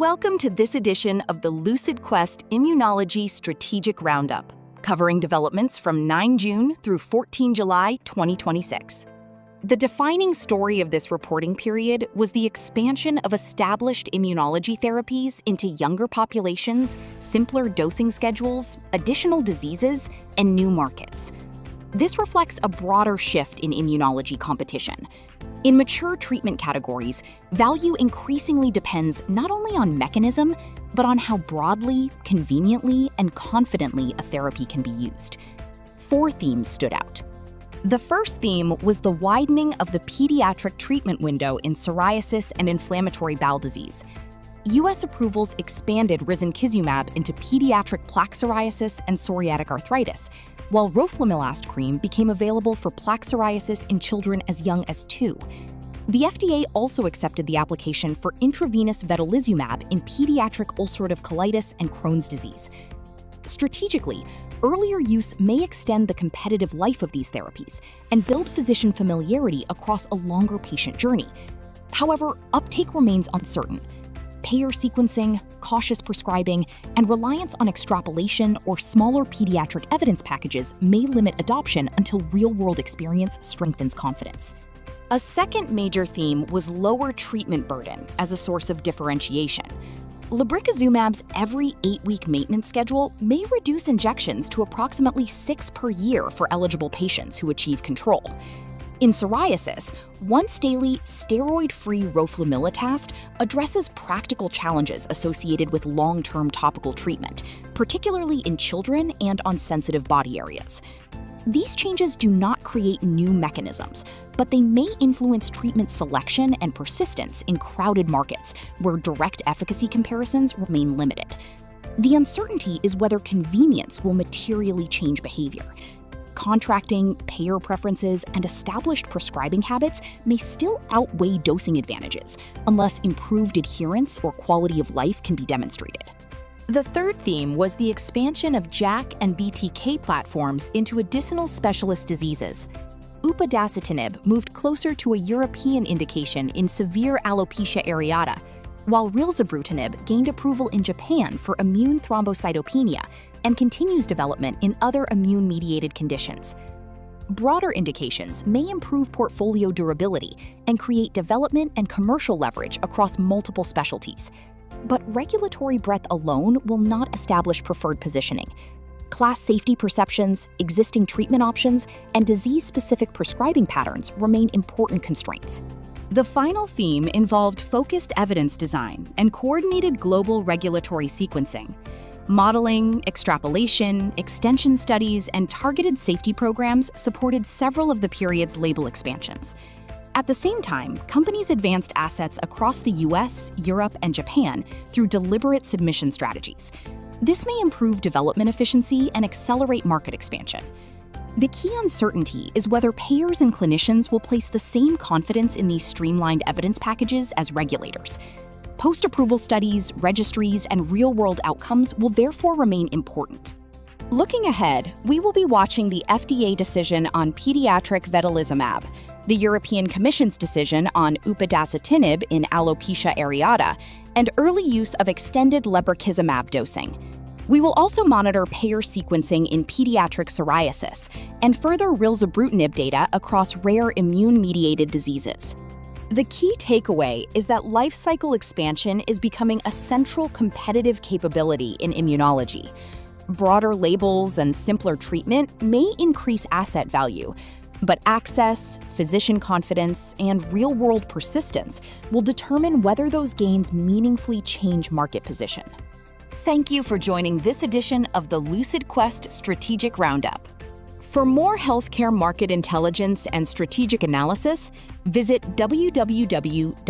Welcome to this edition of the Lucid Quest Immunology Strategic Roundup, covering developments from 9 June through 14 July 2026. The defining story of this reporting period was the expansion of established immunology therapies into younger populations, simpler dosing schedules, additional diseases, and new markets. This reflects a broader shift in immunology competition. In mature treatment categories, value increasingly depends not only on mechanism, but on how broadly, conveniently, and confidently a therapy can be used. 4 themes stood out. The first theme was the widening of the pediatric treatment window in psoriasis and inflammatory bowel disease. U.S. approvals expanded risankizumab into pediatric plaque psoriasis and psoriatic arthritis, while roflumilast cream became available for plaque psoriasis in children as young as 2. The FDA also accepted the application for intravenous vedolizumab in pediatric ulcerative colitis and Crohn's disease. Strategically, earlier use may extend the competitive life of these therapies and build physician familiarity across a longer patient journey. However, uptake remains uncertain. Payer sequencing, cautious prescribing, and reliance on extrapolation or smaller pediatric evidence packages may limit adoption until real-world experience strengthens confidence. A second major theme was lower treatment burden as a source of differentiation. Lebrikizumab's every 8-week maintenance schedule may reduce injections to approximately 6 per year for eligible patients who achieve control. In psoriasis, once-daily steroid-free roflumilast addresses practical challenges associated with long-term topical treatment, particularly in children and on sensitive body areas. These changes do not create new mechanisms, but they may influence treatment selection and persistence in crowded markets where direct efficacy comparisons remain limited. The uncertainty is whether convenience will materially change behavior. Contracting, payer preferences, and established prescribing habits may still outweigh dosing advantages unless improved adherence or quality of life can be demonstrated. The third theme was the expansion of JAK and BTK platforms into additional specialist diseases. Upadacitinib moved closer to a European indication in severe alopecia areata, while rilzabrutinib gained approval in Japan for immune thrombocytopenia and continues development in other immune-mediated conditions. Broader indications may improve portfolio durability and create development and commercial leverage across multiple specialties. But regulatory breadth alone will not establish preferred positioning. Class safety perceptions, existing treatment options, and disease-specific prescribing patterns remain important constraints. The final theme involved focused evidence design and coordinated global regulatory sequencing. Modeling, extrapolation, extension studies, and targeted safety programs supported several of the period's label expansions. At the same time, companies advanced assets across the US, Europe, and Japan through deliberate submission strategies. This may improve development efficiency and accelerate market expansion. The key uncertainty is whether payers and clinicians will place the same confidence in these streamlined evidence packages as regulators. Post-approval studies, registries, and real-world outcomes will therefore remain important. Looking ahead, we will be watching the FDA decision on pediatric vedolizumab, the European Commission's decision on upadacitinib in alopecia areata, and early use of extended lebrikizumab dosing. We will also monitor payer sequencing in pediatric psoriasis and further rilzabrutinib data across rare immune-mediated diseases. The key takeaway is that lifecycle expansion is becoming a central competitive capability in immunology. Broader labels and simpler treatment may increase asset value, but access, physician confidence, and real-world persistence will determine whether those gains meaningfully change market position. Thank you for joining this edition of the Lucid Quest Strategic Roundup. For more healthcare market intelligence and strategic analysis, visit www.lq